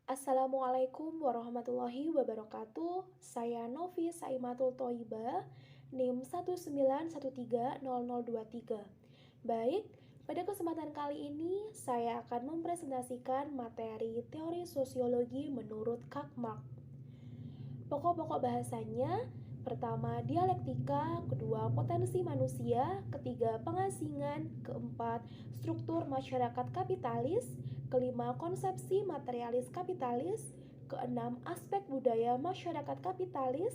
Assalamualaikum warahmatullahi wabarakatuh. Saya Novi Saimatul Thoibah, NIM 191300023. Baik, pada kesempatan kali ini saya akan mempresentasikan materi teori sosiologi menurut Karl Marx. Pokok-pokok bahasanya, pertama dialektika, kedua potensi manusia, ketiga pengasingan, keempat struktur masyarakat kapitalis, kelima konsepsi materialis kapitalis, keenam aspek budaya masyarakat kapitalis,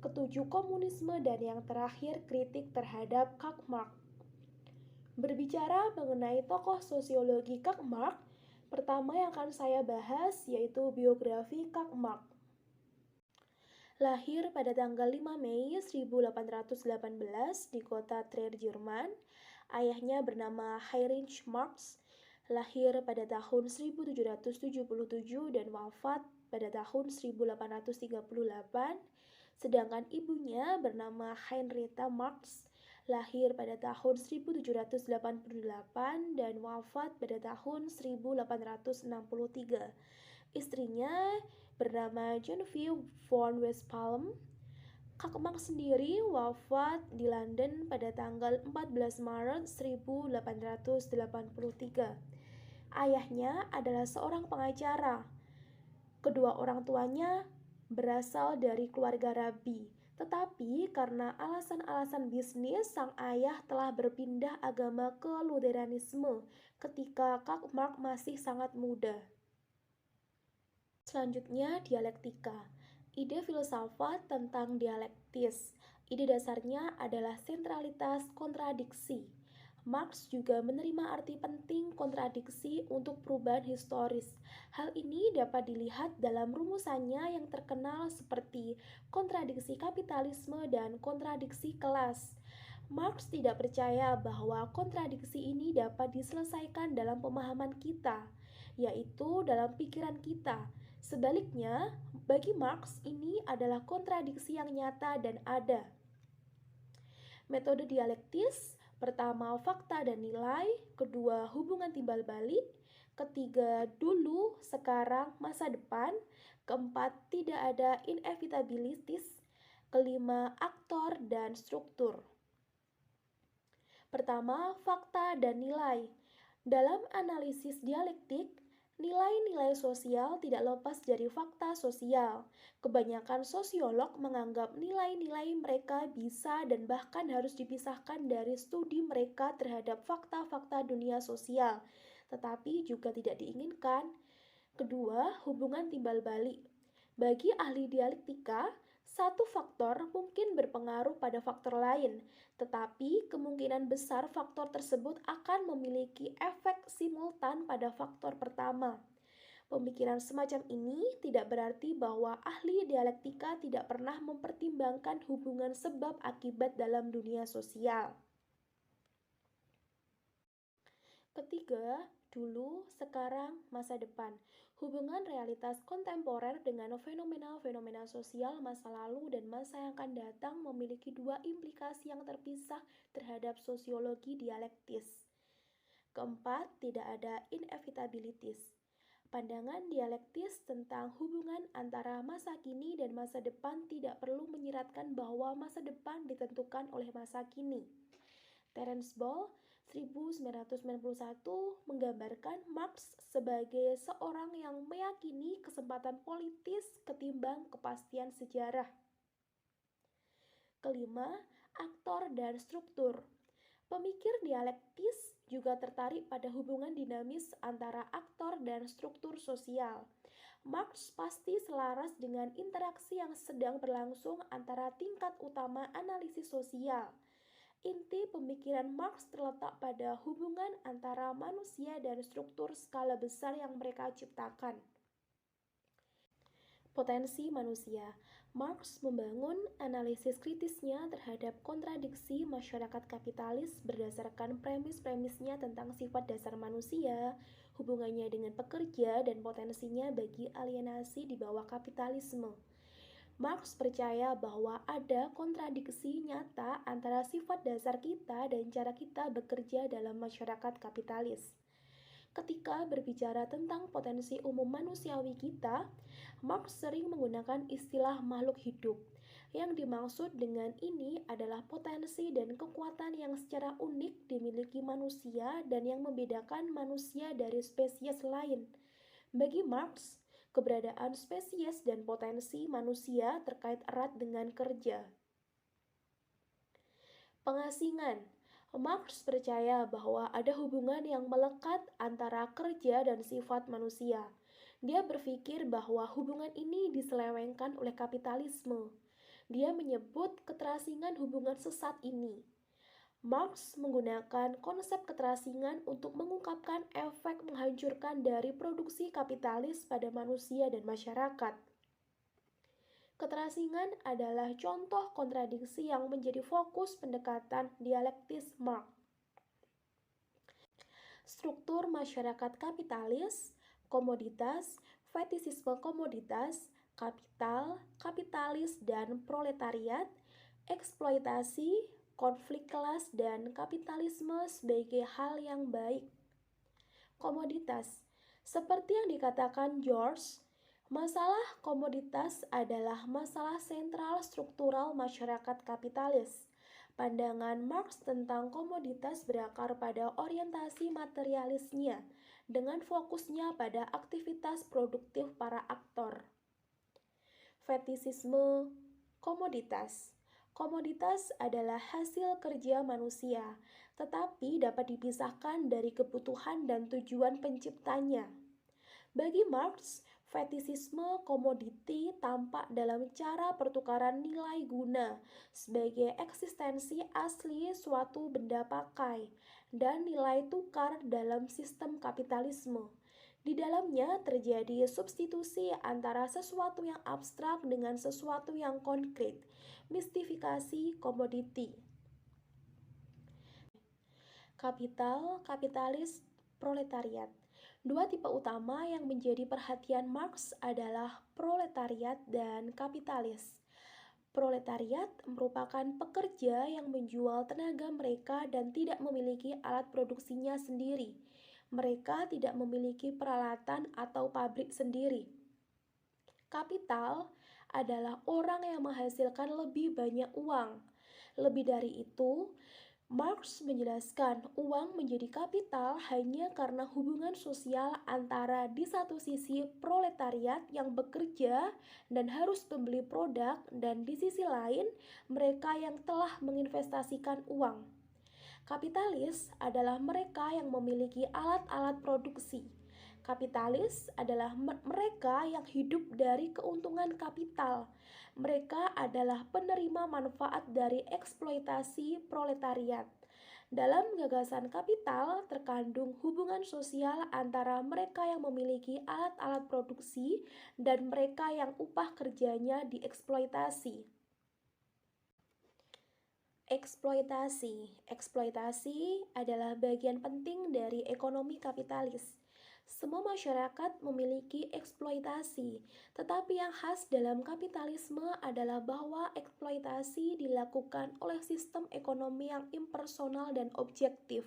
ketujuh komunisme, dan yang terakhir kritik terhadap Karl Marx. Berbicara mengenai tokoh sosiologi Karl Marx, pertama yang akan saya bahas yaitu biografi Karl Marx. Lahir pada tanggal 5 Mei 1818 di kota Trier, Jerman. Ayahnya bernama Heinrich Marx, lahir pada tahun 1777 dan wafat pada tahun 1838. Sedangkan ibunya bernama Henrietta Marx, lahir pada tahun 1788 dan wafat pada tahun 1863. Istrinya bernama Genevieve von Westphalen. Karl Marx sendiri wafat di London pada tanggal 14 Maret 1883. Ayahnya adalah seorang pengacara. Kedua orang tuanya berasal dari keluarga rabi, tetapi karena alasan-alasan bisnis, sang ayah telah berpindah agama ke Lutheranisme ketika Karl Marx masih sangat muda. Selanjutnya, dialektika. Ide filsafat tentang dialektis. Ide dasarnya adalah sentralitas kontradiksi. Marx juga menerima arti penting kontradiksi untuk perubahan historis. Hal ini dapat dilihat dalam rumusannya yang terkenal seperti kontradiksi kapitalisme dan kontradiksi kelas. Marx tidak percaya bahwa kontradiksi ini dapat diselesaikan dalam pemahaman kita, yaitu dalam pikiran kita. Sebaliknya, bagi Marx ini adalah kontradiksi yang nyata dan ada. Metode dialektis, pertama fakta dan nilai, kedua hubungan timbal balik, ketiga dulu, sekarang, masa depan, keempat tidak ada inevitabilitas, kelima aktor dan struktur. Pertama, fakta dan nilai. Dalam analisis dialektik, nilai-nilai sosial tidak lepas dari fakta sosial. Kebanyakan sosiolog menganggap nilai-nilai mereka bisa dan bahkan harus dipisahkan dari studi mereka terhadap fakta-fakta dunia sosial, tetapi juga tidak diinginkan. Kedua, hubungan timbal balik. Bagi ahli dialektika, satu faktor mungkin berpengaruh pada faktor lain, tetapi kemungkinan besar faktor tersebut akan memiliki efek simultan pada faktor pertama. Pemikiran semacam ini tidak berarti bahwa ahli dialektika tidak pernah mempertimbangkan hubungan sebab akibat dalam dunia sosial. Ketiga, dulu, sekarang, masa depan. Hubungan realitas kontemporer dengan fenomena-fenomena sosial masa lalu dan masa yang akan datang memiliki dua implikasi yang terpisah terhadap sosiologi dialektis. Keempat, tidak ada inevitabilitas. Pandangan dialektis tentang hubungan antara masa kini dan masa depan tidak perlu menyiratkan bahwa masa depan ditentukan oleh masa kini. Terence Ball 1991 menggambarkan Marx sebagai seorang yang meyakini kesempatan politis ketimbang kepastian sejarah. Kelima, aktor dan struktur. Pemikir dialektis juga tertarik pada hubungan dinamis antara aktor dan struktur sosial. Marx pasti selaras dengan interaksi yang sedang berlangsung antara tingkat utama analisis sosial. Inti pemikiran Marx terletak pada hubungan antara manusia dan struktur skala besar yang mereka ciptakan. Potensi manusia. Marx membangun analisis kritisnya terhadap kontradiksi masyarakat kapitalis berdasarkan premis-premisnya tentang sifat dasar manusia, hubungannya dengan pekerja, dan potensinya bagi alienasi di bawah kapitalisme. Marx percaya bahwa ada kontradiksi nyata antara sifat dasar kita dan cara kita bekerja dalam masyarakat kapitalis. Ketika berbicara tentang potensi umum manusiawi kita, Marx sering menggunakan istilah makhluk hidup. Yang dimaksud dengan ini adalah potensi dan kekuatan yang secara unik dimiliki manusia dan yang membedakan manusia dari spesies lain. Bagi Marx, keberadaan spesies dan potensi manusia terkait erat dengan kerja. Pengasingan. Marx percaya bahwa ada hubungan yang melekat antara kerja dan sifat manusia. Dia berpikir bahwa hubungan ini diselewengkan oleh kapitalisme. Dia menyebut keterasingan hubungan sesat ini. Marx menggunakan konsep keterasingan untuk mengungkapkan efek menghancurkan dari produksi kapitalis pada manusia dan masyarakat. Keterasingan adalah contoh kontradiksi yang menjadi fokus pendekatan dialektis Marx. Struktur masyarakat kapitalis, komoditas, fetisisme komoditas, kapital, kapitalis dan proletariat, eksploitasi, konflik kelas dan kapitalisme sebagai hal yang baik. Komoditas, seperti yang dikatakan George, masalah komoditas adalah masalah sentral struktural masyarakat kapitalis. Pandangan Marx tentang komoditas berakar pada orientasi materialisnya, dengan fokusnya pada aktivitas produktif para aktor. Fetisisme komoditas. Komoditas adalah hasil kerja manusia, tetapi dapat dipisahkan dari kebutuhan dan tujuan penciptanya. Bagi Marx, fetisisme komoditi tampak dalam cara pertukaran nilai guna sebagai eksistensi asli suatu benda pakai dan nilai tukar dalam sistem kapitalisme. Di dalamnya terjadi substitusi antara sesuatu yang abstrak dengan sesuatu yang konkret, mistifikasi komoditi. Kapital, kapitalis, proletariat. Dua tipe utama yang menjadi perhatian Marx adalah proletariat dan kapitalis. Proletariat merupakan pekerja yang menjual tenaga mereka dan tidak memiliki alat produksinya sendiri. Mereka tidak memiliki peralatan atau pabrik sendiri. Kapital adalah orang yang menghasilkan lebih banyak uang. Lebih dari itu, Marx menjelaskan uang menjadi kapital hanya karena hubungan sosial antara di satu sisi proletariat yang bekerja dan harus membeli produk dan di sisi lain mereka yang telah menginvestasikan uang. Kapitalis adalah mereka yang memiliki alat-alat produksi. Kapitalis adalah mereka yang hidup dari keuntungan kapital. Mereka adalah penerima manfaat dari eksploitasi proletariat. Dalam gagasan kapital terkandung hubungan sosial antara mereka yang memiliki alat-alat produksi dan mereka yang upah kerjanya dieksploitasi. Eksploitasi adalah bagian penting dari ekonomi kapitalis. Semua masyarakat memiliki eksploitasi, tetapi yang khas dalam kapitalisme adalah bahwa eksploitasi dilakukan oleh sistem ekonomi yang impersonal dan objektif.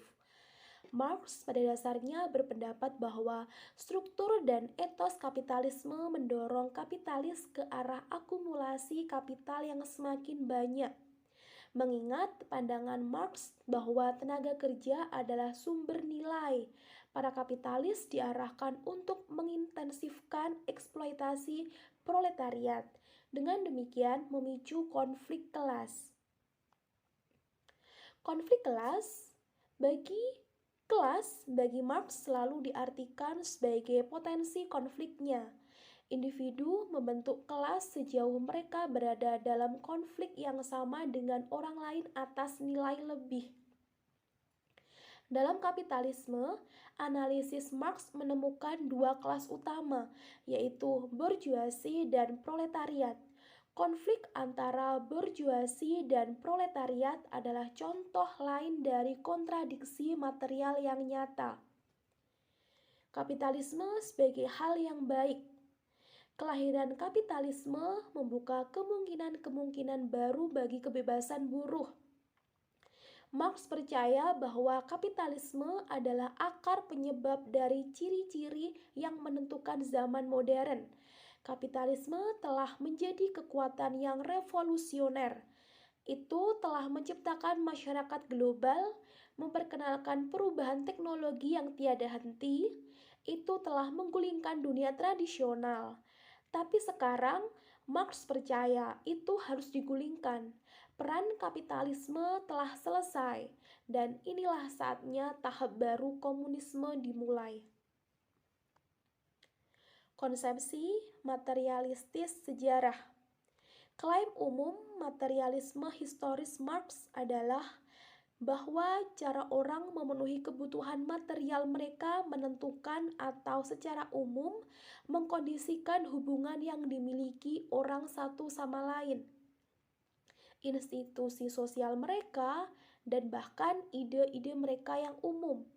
Marx pada dasarnya berpendapat bahwa struktur dan etos kapitalisme mendorong kapitalis ke arah akumulasi kapital yang semakin banyak. Mengingat pandangan Marx bahwa tenaga kerja adalah sumber nilai, para kapitalis diarahkan untuk mengintensifkan eksploitasi proletariat. Dengan demikian memicu konflik kelas. Konflik kelas bagi Marx selalu diartikan sebagai potensi konfliknya. Individu membentuk kelas sejauh mereka berada dalam konflik yang sama dengan orang lain atas nilai lebih. Dalam kapitalisme, analisis Marx menemukan dua kelas utama, yaitu bourgeoisie dan proletariat. Konflik antara bourgeoisie dan proletariat adalah contoh lain dari kontradiksi material yang nyata. Kapitalisme sebagai hal yang baik. Kelahiran kapitalisme membuka kemungkinan-kemungkinan baru bagi kebebasan buruh. Marx percaya bahwa kapitalisme adalah akar penyebab dari ciri-ciri yang menentukan zaman modern. Kapitalisme telah menjadi kekuatan yang revolusioner. Itu telah menciptakan masyarakat global, memperkenalkan perubahan teknologi yang tiada henti. Itu telah menggulingkan dunia tradisional. Tapi sekarang, Marx percaya itu harus digulingkan. Peran kapitalisme telah selesai, dan inilah saatnya tahap baru komunisme dimulai. Konsepsi materialistis sejarah. Klaim umum materialisme historis Marx adalah bahwa cara orang memenuhi kebutuhan material mereka menentukan atau secara umum mengkondisikan hubungan yang dimiliki orang satu sama lain, institusi sosial mereka, dan bahkan ide-ide mereka yang umum.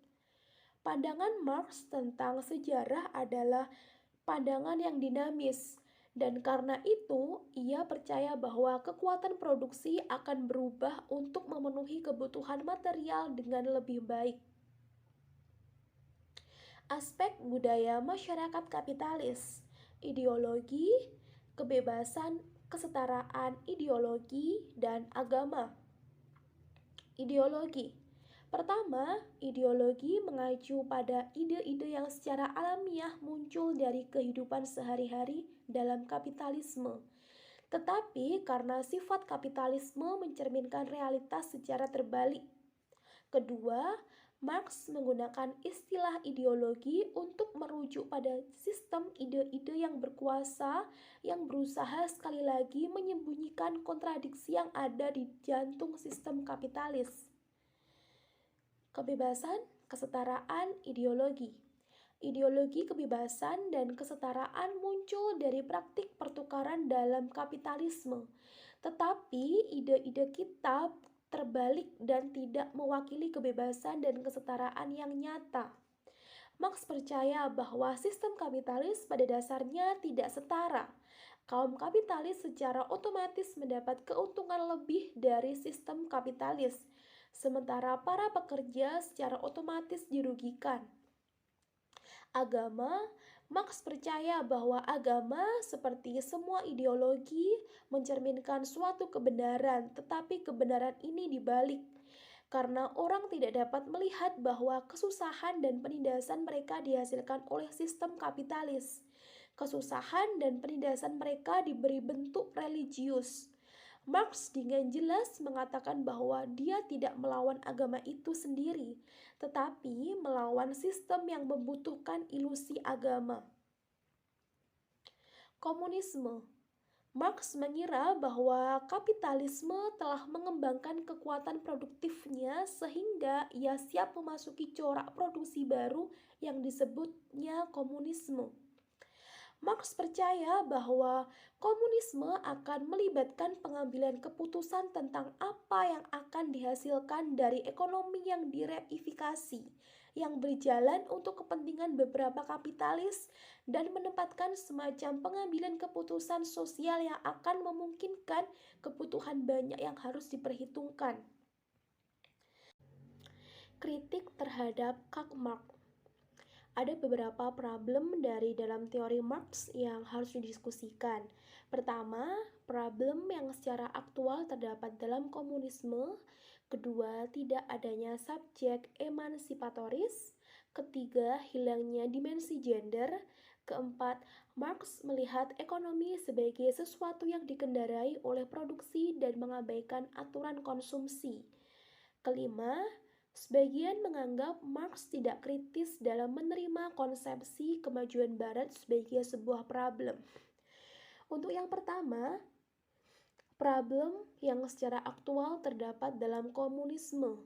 Pandangan Marx tentang sejarah adalah pandangan yang dinamis, dan karena itu ia percaya bahwa kekuatan produksi akan berubah untuk memenuhi kebutuhan material dengan lebih baik. Aspek budaya masyarakat kapitalis, ideologi, kebebasan, kesetaraan ideologi, dan agama. Ideologi. Pertama, ideologi mengacu pada ide-ide yang secara alamiah muncul dari kehidupan sehari-hari dalam kapitalisme. Tetapi karena sifat kapitalisme mencerminkan realitas secara terbalik. Kedua, Marx menggunakan istilah ideologi untuk merujuk pada sistem ide-ide yang berkuasa yang berusaha sekali lagi menyembunyikan kontradiksi yang ada di jantung sistem kapitalis. Kebebasan, kesetaraan, ideologi. Ideologi kebebasan dan kesetaraan muncul dari praktik pertukaran dalam kapitalisme. Tetapi ide-ide kita terbalik dan tidak mewakili kebebasan dan kesetaraan yang nyata. Marx percaya bahwa sistem kapitalis pada dasarnya tidak setara. Kaum kapitalis secara otomatis mendapat keuntungan lebih dari sistem kapitalis, sementara para pekerja secara otomatis dirugikan. Agama, Marx percaya bahwa agama seperti semua ideologi mencerminkan suatu kebenaran, tetapi kebenaran ini dibalik. Karena orang tidak dapat melihat bahwa kesusahan dan penindasan mereka dihasilkan oleh sistem kapitalis. Kesusahan dan penindasan mereka diberi bentuk religius. Marx dengan jelas mengatakan bahwa dia tidak melawan agama itu sendiri, tetapi melawan sistem yang membutuhkan ilusi agama. Komunisme. Marx mengira bahwa kapitalisme telah mengembangkan kekuatan produktifnya sehingga ia siap memasuki corak produksi baru yang disebutnya komunisme. Marx percaya bahwa komunisme akan melibatkan pengambilan keputusan tentang apa yang akan dihasilkan dari ekonomi yang direifikasi, yang berjalan untuk kepentingan beberapa kapitalis dan menempatkan semacam pengambilan keputusan sosial yang akan memungkinkan kebutuhan banyak yang harus diperhitungkan. Kritik terhadap Karl Marx. Ada beberapa problem dari dalam teori Marx yang harus didiskusikan. Pertama, problem yang secara aktual terdapat dalam komunisme. Kedua, tidak adanya subjek emansipatoris. Ketiga, hilangnya dimensi gender. Keempat, Marx melihat ekonomi sebagai sesuatu yang dikendarai oleh produksi dan mengabaikan aturan konsumsi. Kelima, sebagian menganggap Marx tidak kritis dalam menerima konsepsi kemajuan Barat sebagai sebuah problem. Untuk yang pertama, problem yang secara aktual terdapat dalam komunisme.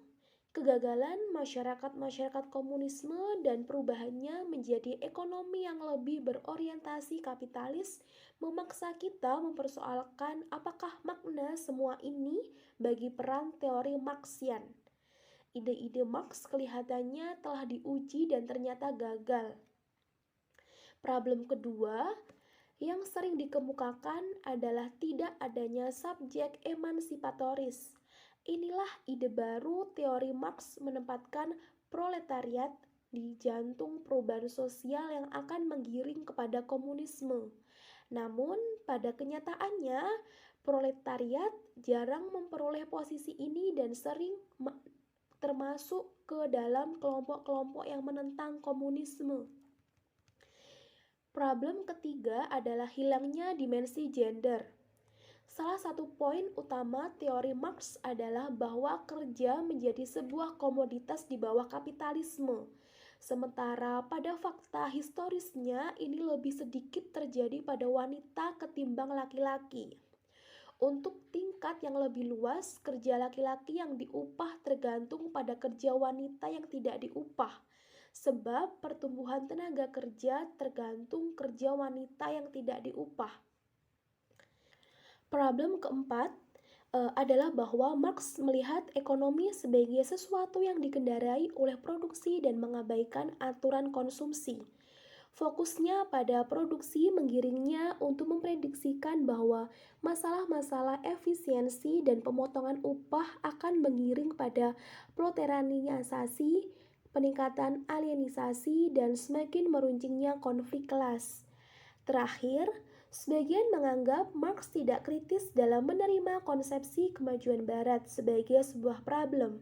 Kegagalan masyarakat komunisme dan perubahannya menjadi ekonomi yang lebih berorientasi kapitalis memaksa kita mempersoalkan apakah makna semua ini bagi peran teori Marxian. Ide-ide Marx kelihatannya telah diuji dan ternyata gagal. Problem kedua yang sering dikemukakan adalah tidak adanya subjek emansipatoris. Inilah ide baru teori Marx menempatkan proletariat di jantung perubahan sosial yang akan menggiring kepada komunisme. Namun, pada kenyataannya, proletariat jarang memperoleh posisi ini dan sering termasuk ke dalam kelompok-kelompok yang menentang komunisme. Problem ketiga adalah hilangnya dimensi gender. Salah satu poin utama teori Marx adalah bahwa kerja menjadi sebuah komoditas di bawah kapitalisme. Sementara pada fakta historisnya ini lebih sedikit terjadi pada wanita ketimbang laki-laki. Untuk tingkat yang lebih luas, kerja laki-laki yang diupah tergantung pada kerja wanita yang tidak diupah. Sebab pertumbuhan tenaga kerja tergantung kerja wanita yang tidak diupah. Problem keempat adalah bahwa Marx melihat ekonomi sebagai sesuatu yang dikendarai oleh produksi dan mengabaikan aturan konsumsi. Fokusnya pada produksi menggiringnya untuk memprediksikan bahwa masalah-masalah efisiensi dan pemotongan upah akan mengiring pada proletarianisasi, peningkatan alienisasi, dan semakin meruncingnya konflik kelas. Terakhir, sebagian menganggap Marx tidak kritis dalam menerima konsepsi kemajuan Barat sebagai sebuah problem.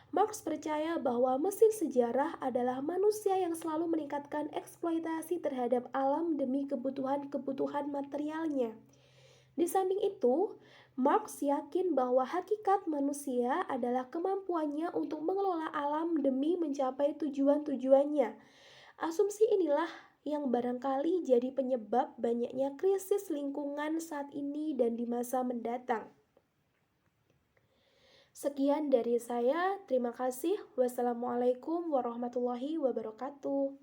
Marx percaya bahwa mesin sejarah adalah manusia yang selalu meningkatkan eksploitasi terhadap alam demi kebutuhan-kebutuhan materialnya. Di samping itu, Marx yakin bahwa hakikat manusia adalah kemampuannya untuk mengelola alam demi mencapai tujuan-tujuannya. Asumsi inilah yang barangkali jadi penyebab banyaknya krisis lingkungan saat ini dan di masa mendatang. Sekian dari saya, terima kasih. Wassalamualaikum warahmatullahi wabarakatuh.